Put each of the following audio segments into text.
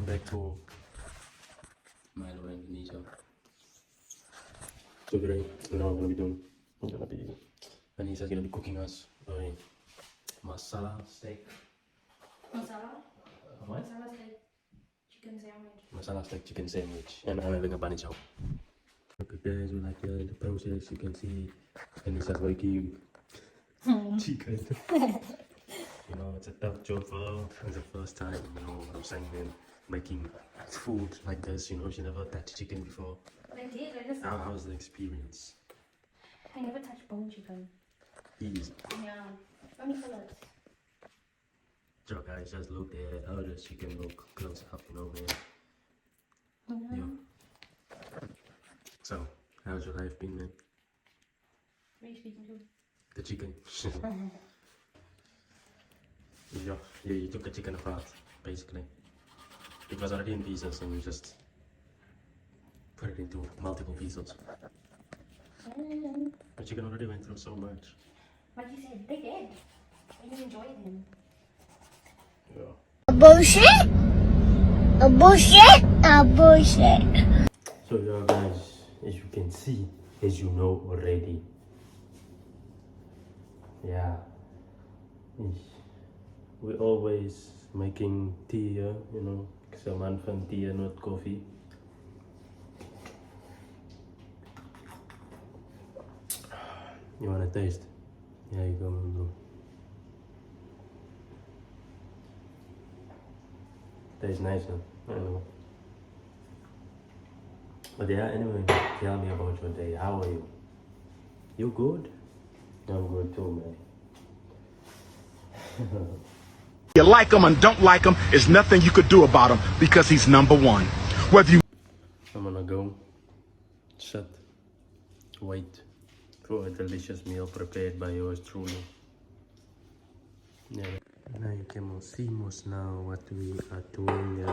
welcome back to Mylo and Aneesah. So today, Aneesah's gonna be cooking us a masala steak. Masala? What? Masala steak chicken sandwich. Masala steak chicken sandwich. And I'm having a bunny chow. Okay guys, we're like in the process. You can see Aneesah's making chicken. You know, it's a tough job for her. It's the first time, you know what I'm saying, man, making food like this. You know, she never touched chicken before. I did, I just... How's the experience? I never touched bone chicken. Easy. Yeah, only fillets. So guys, just look at how the chicken look close up, you know, man. Yeah. So, how's your life been, man? What are you speaking to? The chicken. Yeah, you took the chicken apart, basically. It was already in pieces and you just put it into multiple pieces. The chicken already went through so much. Like you said, they did. I didn't enjoy them. Yeah. Bullshit! A bullshit! A bullshit! So yeah guys, as you can see, as you know already, yeah, we're always making tea here, you know, because I'm man van tea and not coffee. You wanna taste? Yeah, you go, bro. Tastes nice, huh? I know. But yeah, anyway, tell me about your day. How are you? You good? I'm good too, man. You like him and don't like him, there's nothing you could do about him because he's number one. Whether you I'm gonna go sit, wait for a delicious meal prepared by yours truly. Yeah. Now you can see most now what we are doing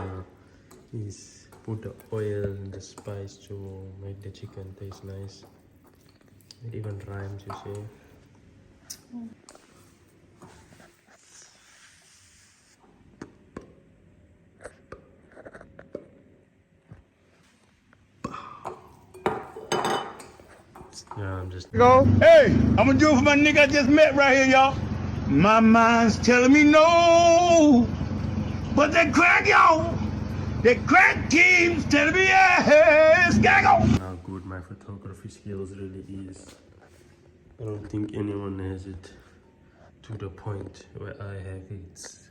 is put the oil and the spice to make the chicken taste nice. It even rhymes, you see. Yeah, I'm just go, hey, I'm gonna do it for my nigga I just met right here, y'all. My mind's telling me no, but that crack, y'all, that crack keeps telling me yes, gotta go. how good my photography skills really is. I don't think anyone has it to the point where I have it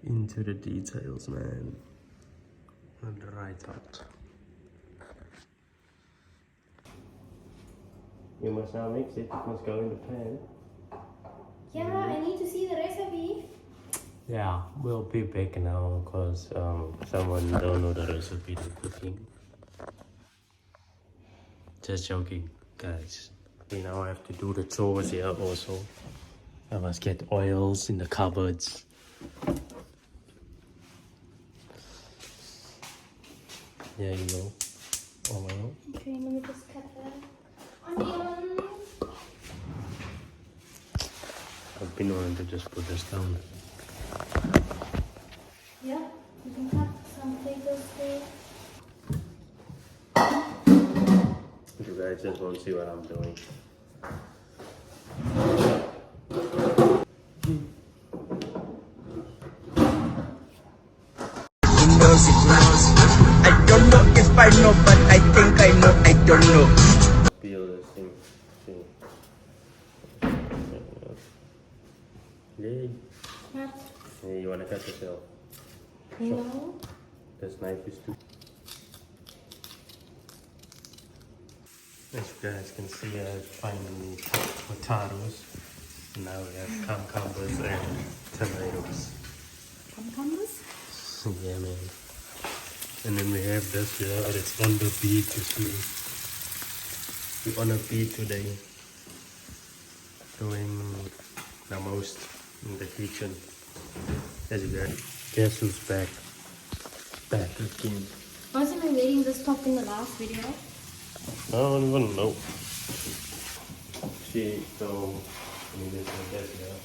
into the details, man. And right out. You must now mix it, it must go in the pan. Yeah, I need to see the recipe. Yeah, we'll be back now because someone don't know the recipe to cooking. Just joking, guys. Okay, now I have to do the chores here also. I must get oils in the cupboards. There you go. Oil. Okay, let me just cut that. Onions. I've been wanting to just put this down. Yeah, you can cut some potatoes there. You guys just won't see what I'm doing. I don't know if I know, but I think I know. I don't know. Peel this thing. See. Yay. What? Hey, you wanna cut yourself? No. This knife is too. As you guys can see, I finally cut potatoes. Now we have cucumbers and tomatoes. Cucumbers? Yeah, man. And then we have this here, it's on the beat, you see. We're on a beat today. Doing the most in the kitchen. As you guys, guess who's back? Back again. Wasn't I wearing this top in the last video? I don't even know. See, so, let me just like that, yeah.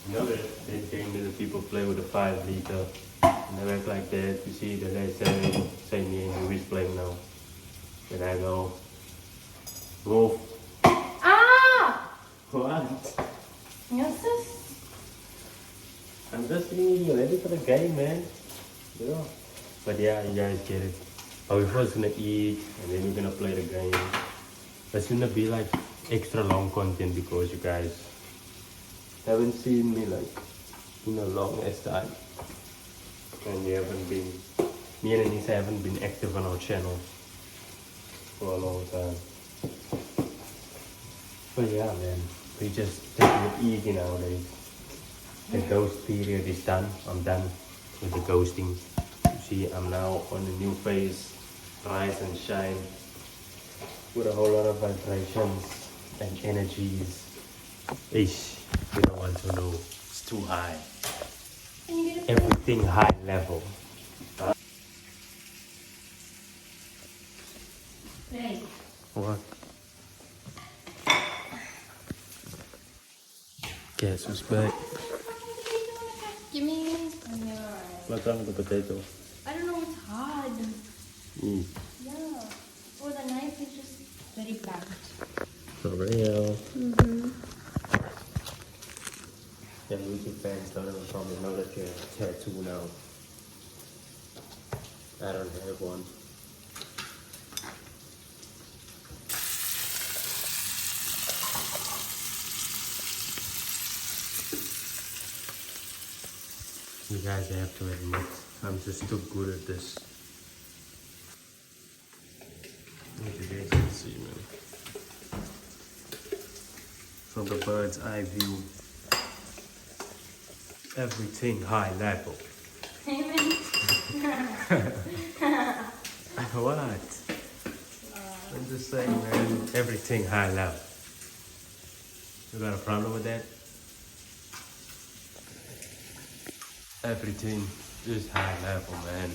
You know that they came to the people play with a 5 liter And I work like that. You see the guy saying me who is playing now. Then I go, move. Ah! What? Yes, sis. I'm just getting you ready for the game, man. You know. But yeah, you guys get it. But we're first gonna eat and then we're gonna play the game. That's gonna be like extra long content because you guys haven't seen me like in a long ass time. And me and Aneesah haven't been active on our channel for a long time. But yeah, man, we just taking it easy nowadays. The ghost period is done. I'm done with the ghosting. You see, I'm now on a new phase, rise and shine, with a whole lot of vibrations and energies. Ish, you don't want to know. It's too high. Everything high level. Hey. What? Guess who's back? Give me. What's wrong with the potato? I don't know, it's hard. Mm. Yeah. Oh, the knife is just very blunt. For real. Yeah, YouTube fans don't probably know that you have a tattoo now. I don't have one. You guys have to admit, I'm just too good at this. As you guys can see, man. From the bird's eye view, everything high level. What? I'm just saying, man, everything high level. You got a problem with that? Everything is high level, man.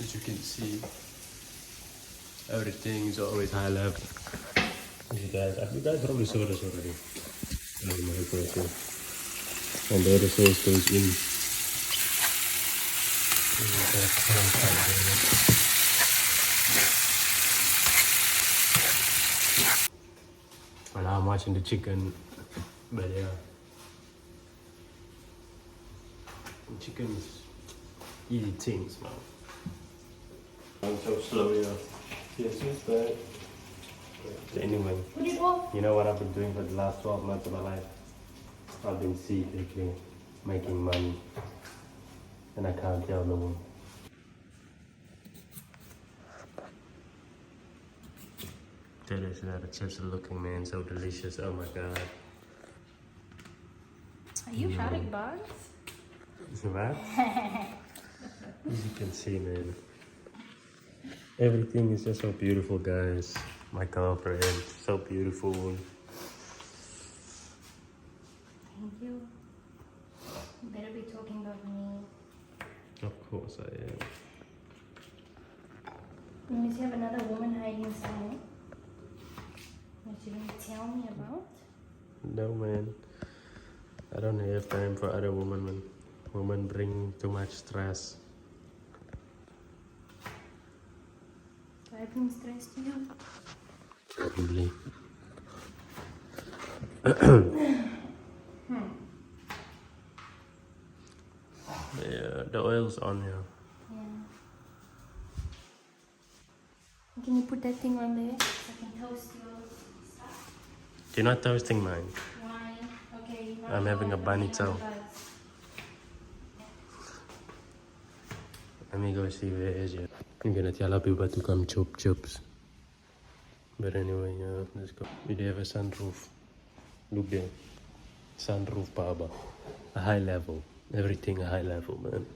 As you can see, everything is always high level. You guys probably saw this already. And the other sauce goes in. And I'm watching the chicken, but yeah. Chicken's easy things, man. I'm so slow, yeah. Yes, but anyway, Put it off. you know what I've been doing for the last 12 months of my life? I've been secretly making money, and I can't tell no one. That is that. It's just looking, man, so delicious. Oh my god. Are you having bugs? See that? As you can see, man. Everything is just so beautiful, guys. My girlfriend, so beautiful. Thank you. You better be talking about me. Of course I am. You must have another woman hiding somewhere that you didn't tell me about. No, man. I don't have time for other women, man. Women bring too much stress. Do I bring stress to you? Probably. Yeah, the oil's on here. Yeah. Can you put that thing on there so I can toast your stuff? You're not toasting mine. Why? Okay. I'm having a bunny chow. Let me go see where it is. Yeah. I'm gonna tell people to come chop chips. But anyway, yeah, let's go. We have a sunroof. Look there. Sunroof, Baba. A high level. Everything a high level, man.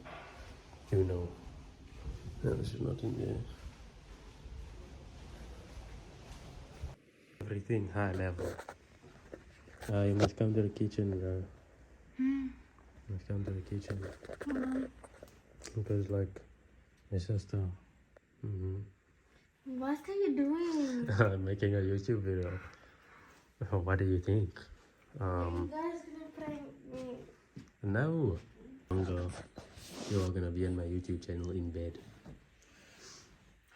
You know. No, this is not in there. Everything high level. You must come to the kitchen, bro. You must come to the kitchen. Because, like, it's just What are you doing? I'm making a YouTube video. What do you think? You guys gonna prank me? No. Go. You are gonna be on my YouTube channel in bed.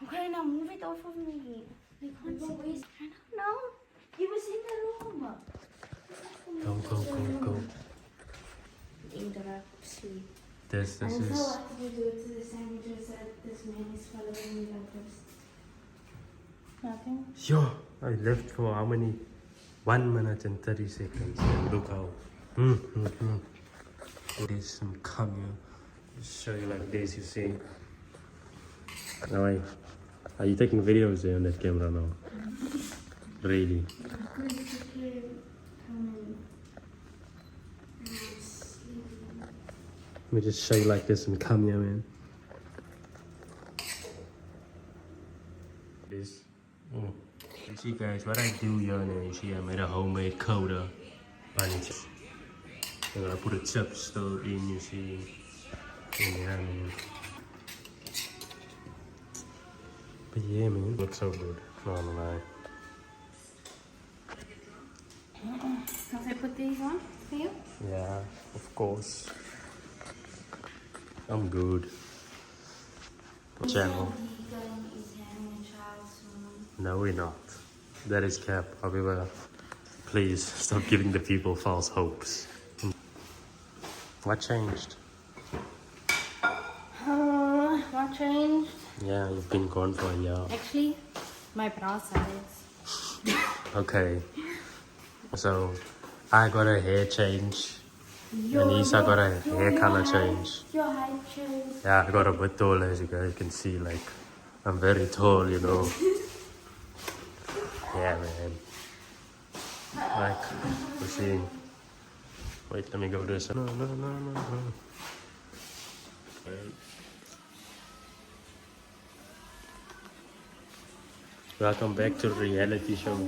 Okay, now move it off of me. I can't squeeze. I don't know. He was in the room. Go. Interrupt sleep. This And is. so what did you do to the sandwiches that this man is following me like this? Nothing. Yo, I left for how many? 1 minute and 30 seconds. And look how. There's some camera. Just show you like this, you see. Now, are you taking videos there on that camera now? Really? Let me just show you like this and come here, man. This. You see, guys, what I do here now, you see, I made a homemade coda bunch. And I put a chip still in, you see. And yeah, man. But yeah, man, looks so good. No, no. Can I put these on for you? Yeah, of course. I'm good. Channel. No, we're not. That is cap. However, please stop giving the people false hopes. What changed? What changed? Yeah, you've been gone for a year. Actually, my bra size. Okay. So, I got a hair change. Aneesah got a hair color change. Your height changed. Yeah, I got a bit taller, as you guys can see. Like, I'm very tall, you know. Yeah, man. Like, we're seeing. Wait, let me go this. No. Wait. Welcome back to the reality show.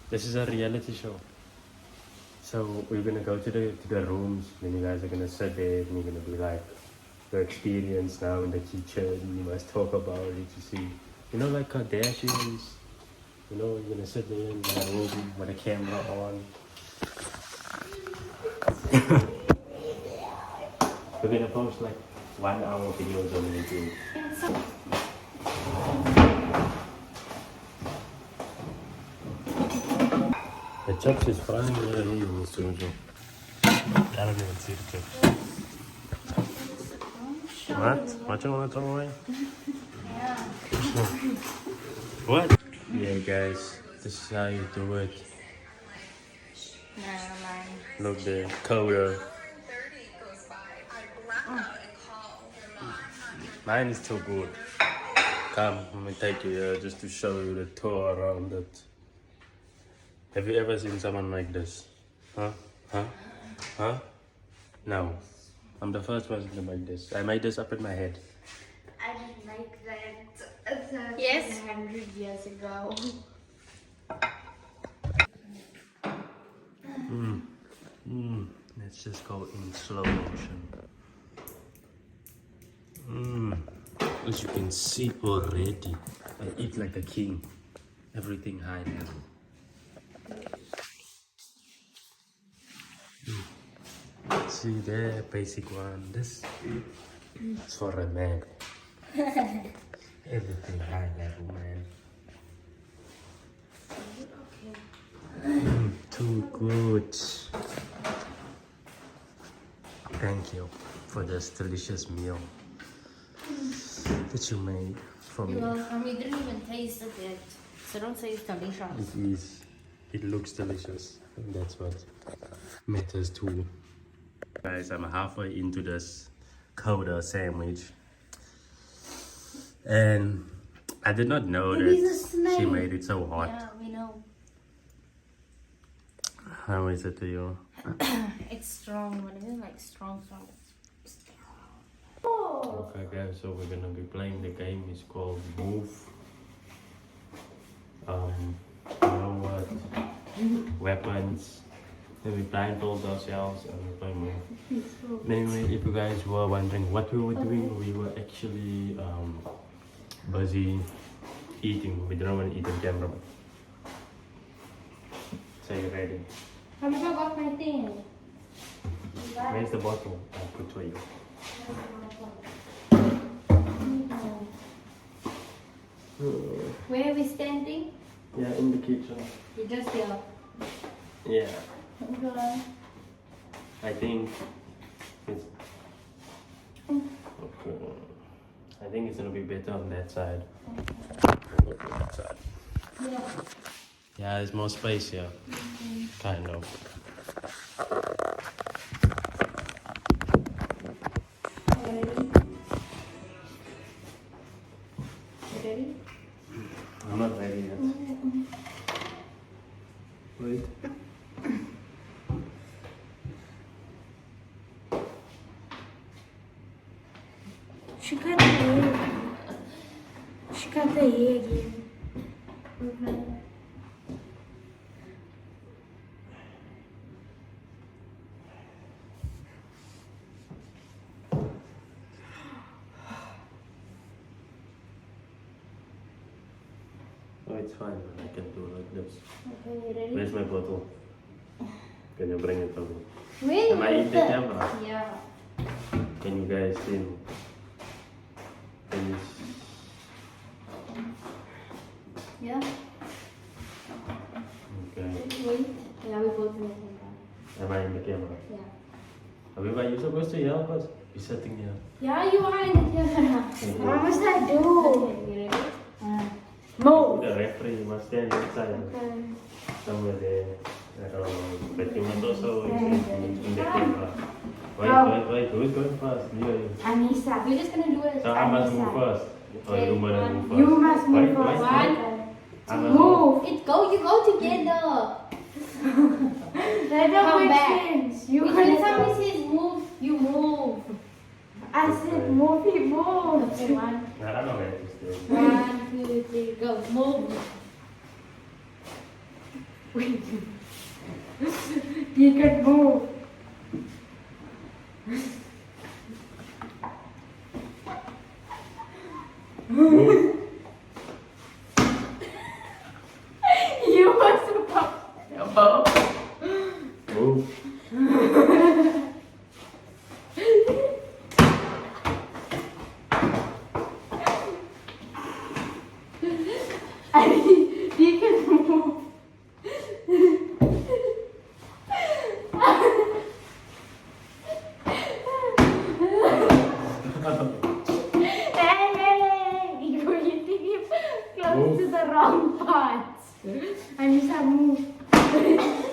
This is a reality show. So we're gonna go to the rooms, and you guys are gonna sit there, and you're gonna be like, your experience now in the kitchen. You must talk about it. You see, you know, like Kardashians. You know, you're gonna sit there in the room with a camera on. We're gonna post like 1 hour videos on YouTube. The chips is frying there in this too. I don't even see the chips. What? What you wanna throw away? Yeah. What? Yeah, guys, this is how you do it. Never mind. Look there, coda. Mine is too good. Come, let me take you here just to show you the tour around it. Have you ever seen someone like this? Huh? No. I'm the first person to make this. I made this up in my head. I didn't like that. Yes. 100 years ago. Let's just go in slow motion. As you can see already, I eat like a king. Everything high level. See there, basic one. This is for a man. Everything high level, man. Too good. Thank you for this delicious meal that you made for me. You're welcome. You didn't even taste it yet. So don't say it's delicious. It is. It looks delicious. And that's what matters too. Guys, I'm halfway into this coda sandwich. And I did not know that she made it so hot. Yeah, we know. How is it to you? It's strong. What is it? Like strong. Okay guys, so we're gonna be playing the game. It's called Move. You know what? Weapons. Then we blindfold ourselves and we play Move. Anyway, if you guys were wondering what we were doing, we were actually busy eating. We didn't want to eat on camera. So you ready? I forgot my thing. Where's the bottle? I'll put for you. Where are we standing? Yeah, in the kitchen. You just here. Yeah, Okay. I think it's okay. I think it's gonna be better on that side. Look at that side. Yeah. Yeah, there's more space here. Kind of. Ready? I'm not ready yet. Wait. She got the egg. She got the egg in. Okay. Oh, it's fine. I can do like this. Okay, you ready? Where's my bottle? Can you bring it over? Where Am I in the camera? Yeah. Can you guys see me? Can you Yeah. Okay. Wait. Yeah, we both in the camera. Am I in the camera? Yeah. Habib, are you supposed to help us? You're sitting here. Yeah, you are in the camera. What must I do? Okay, you ready? Move. The referee, you must stand inside. Okay. Somewhere there. But you must also in the camera. Wait. Who's going first? You. Aneesah. We're just gonna do it. So I must move first. Or you must move first. You must move Wait, first. wait. I must Move. You go together. That don't Come make back. sense. You When can somebody says move, you move. I said move, he moved. Okay, one. I don't know where to stay. 1, 2, 3, go. Move. You can move. Move. You were supposed Move. You can move. Hey, you think you close Move. to the wrong part. Aneesah, move.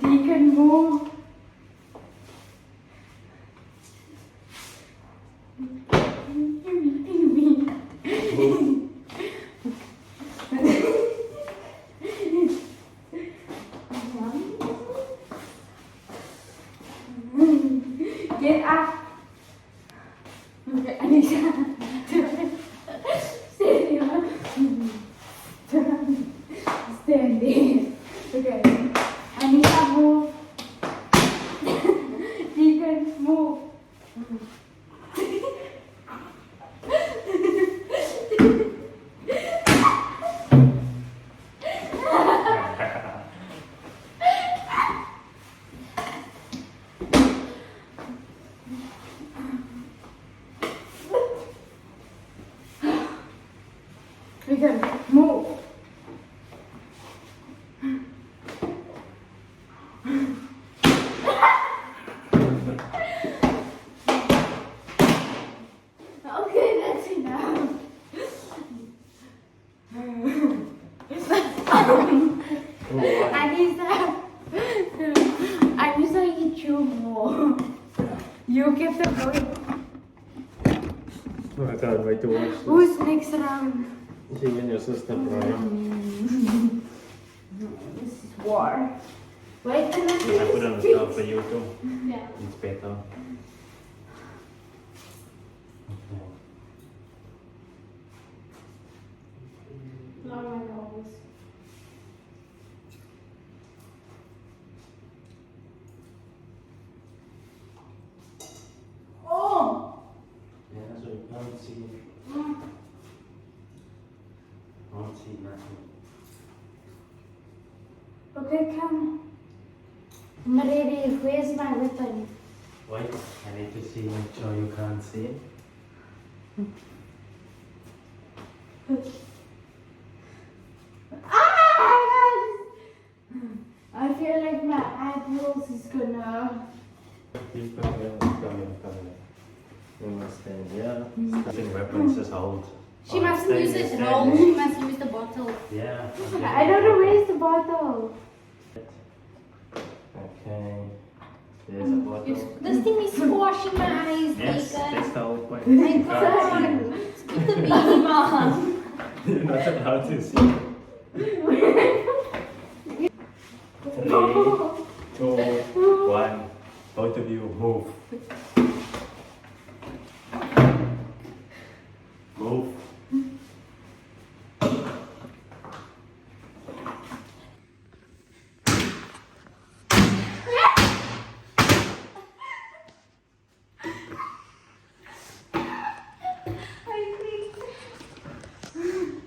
Deacon, move. You're eating me. Move. Get up. Okay, Aneesah. Stay there. Stand there. Okay. Aneesah, move. Deacon, move. Deacon, move. Okay, that's enough. Oh, wow. Aneesah, you chew more. You get the point. I can't wait to watch this. Who's next round? You and your sister, Brian. This is war. Wait, can I I put on the top for you too. Yeah. It's better. Blow my nose. Oh! Yeah, so you can't won't see nothing. Okay, come. I'm ready. Where's my weapon? Wait, I need to see, make sure you can't see it. Ah! I feel like my eyeballs is gonna. You come here, come here. You must stand, yeah. Using weapons just hold. She mustn't Stand use there, it stand raw. there. She must use the bottle. Yeah. Okay. I don't know where's the bottle. Okay. There's a bottle. This thing is squashing my eyes, Yes, Bacon. that's the whole point. My You God. can't Keep the baby, Mom. see. You're not allowed to see. 3, 2, 1. Both of you move. Move.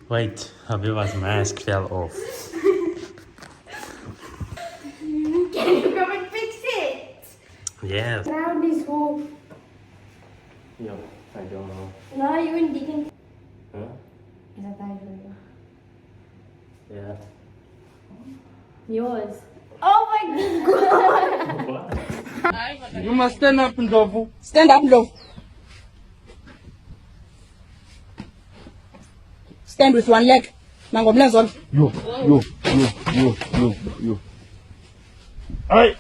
Wait, Habiba's mask fell off. Can you come and fix it? Yes. Round this hole. Yo, I don't know. No, you and Deacon. Huh? Is that bad for you? Yeah. Yours. Oh my God. What? You must stand up, Ndlovu. Stand up, Ndlovu. Stand with one leg. Mangomlenzo. You. Hey!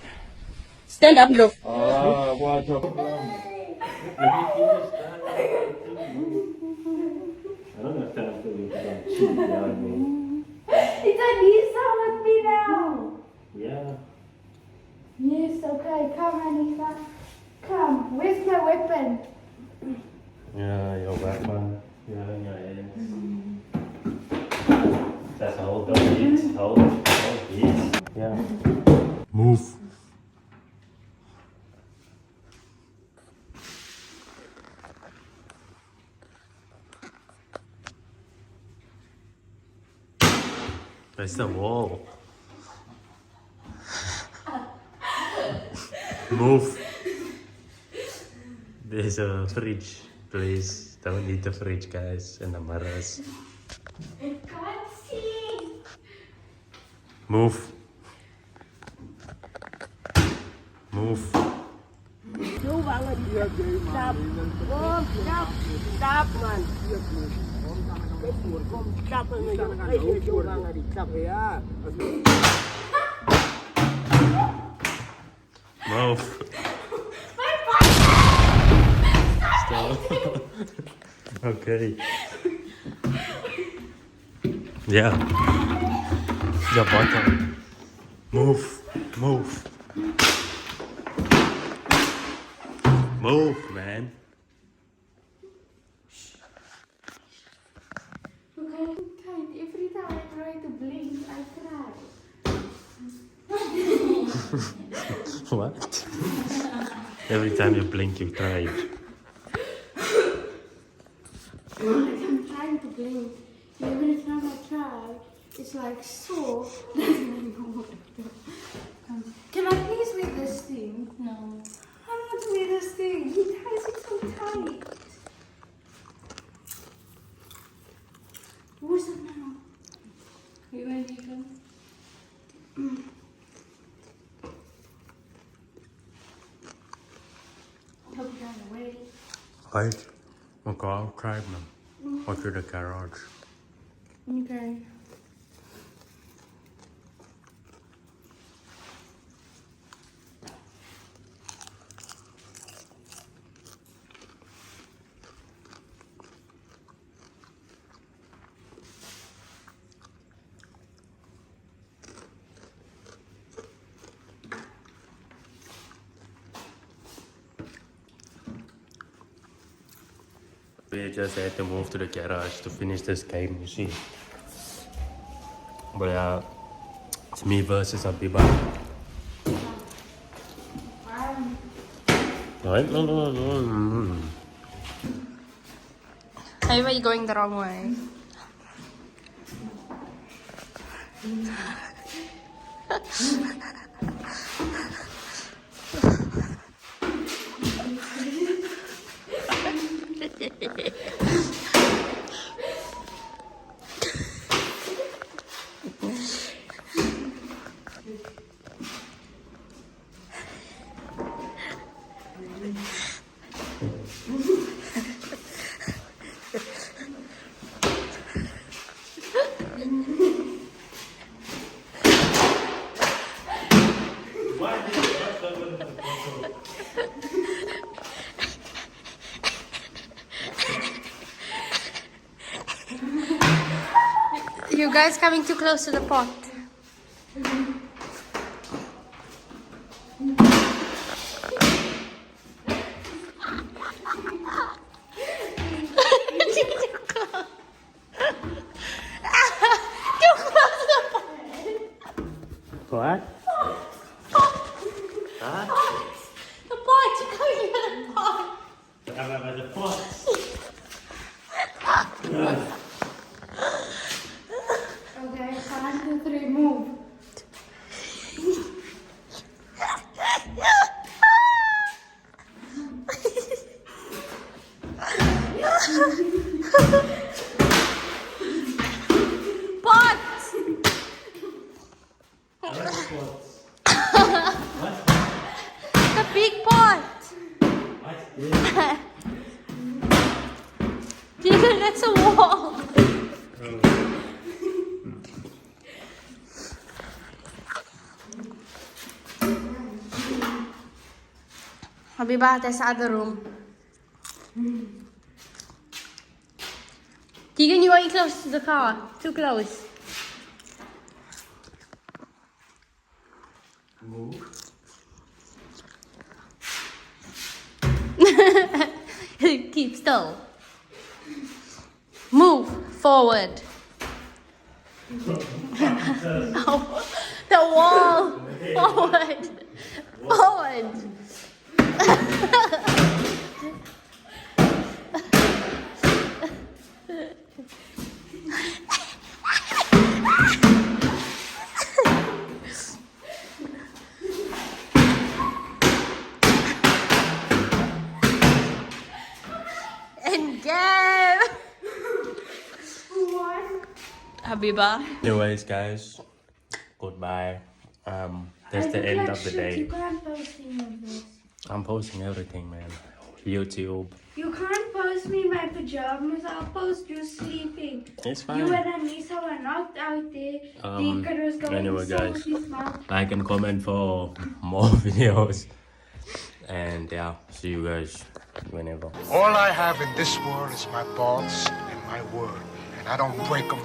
Stand up, Ndlovu. Watch out. I don't have time for you to come cheat on me. It's Aneesah with me now. Yeah. Yes, okay. Come, Aneesah. Come. Where's my weapon? Yeah, your weapon. Yeah, in your hands. Just hold the beat. Hold it. Yeah. Move. That's the wall. Move. There's a fridge. Please don't eat the fridge, guys, and the mirrors. I can't see. Move. Move. Move. Stop. Okay. Yeah. Your bottle. Move. Move. Move, man. Okay, I'm tight. Every time I try to blink, I cry. What? Every time you blink, you cry. I'm trying to blink. Every time I try, it's like so. Doesn't know what to do. Can I please wear this thing? No. I want to wear this thing. He ties it so tight. Who's it now? You and Deacon. Hope you guys are ready. Wait. I'll go outside now. Or to the garage. Okay. We just had to move to the garage to finish this game, you see. But yeah, it's me versus Abiba. Right? No. Hey, why are you going the wrong way? You guys coming too close to the pot. What? The pot, you're coming for the pot. The pot. Okay, 1, 2, 3, move. Pot! The big pot! Diggle, that's a wall. Habiba, that's the other room. Keegan, you are close to the car. Too close. Move. Keep still. Move forward. Oh, the wall. Forward. Forward. And go. Habiba. Anyways, guys, goodbye. That's the end of the You day. can't post any of this. I'm posting everything, man. YouTube. You can't post me in my pajamas. I'll post you sleeping. It's fine. You and Aneesah were knocked out there. Deacon was going anyway, to guys. his mouth. Like and comment for more videos. And yeah, see you guys whenever. All I have in this world is my balls and my word, and I don't break them